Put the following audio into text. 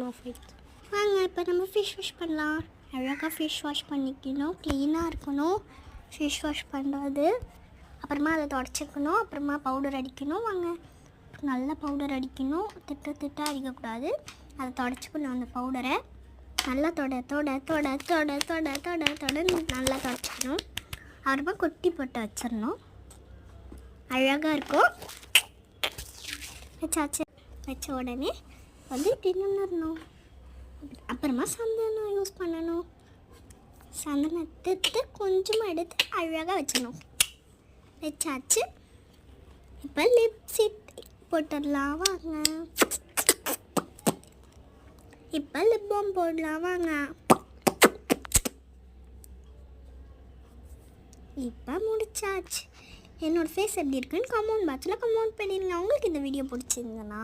வாங்க இப்போ நம்ம ஃபேஸ் வாஷ் பண்ணலாம். அழகாக ஃபேஸ் வாஷ் பண்ணிக்கணும், க்ளீனாக இருக்கணும் ஃபேஸ் வாஷ் பண்ணுறது. அப்புறமா அதை தொடச்சிக்கணும், அப்புறமா பவுடர் அடிக்கணும். வாங்க நல்லா பவுடர் அடிக்கணும், திட்ட அடிக்கக்கூடாது. அதை தொடச்சிக்கணும். அந்த பவுடரை நல்லா தொட நல்லா தொடச்சிக்கணும். அப்புறமா கொட்டி போட்டு வச்சிடணும். அழகாக இருக்கும். வச்சாச்சு. வச்ச உடனே வந்து தின்னணும். அப்புறமா சந்தனம் யூஸ் பண்ணணும். சந்தனத்தை கொஞ்சமாக எடுத்து அழகாக வச்சிடணும். வச்சாச்சு. இப்போ லிப்ஸ்டிக் போட்டுடலாம் வாங்க. இப்போ லிப் பாம் போடலாம் வாங்க. இப்போ முடிச்சாச்சு. என்னோடய ஃபேஸ் எப்படி இருக்குன்னு கமெண்ட் பாக்ஸில் கமெண்ட் பண்ணிடுங்க. உங்களுக்கு இந்த வீடியோ பிடிச்சிருந்தனா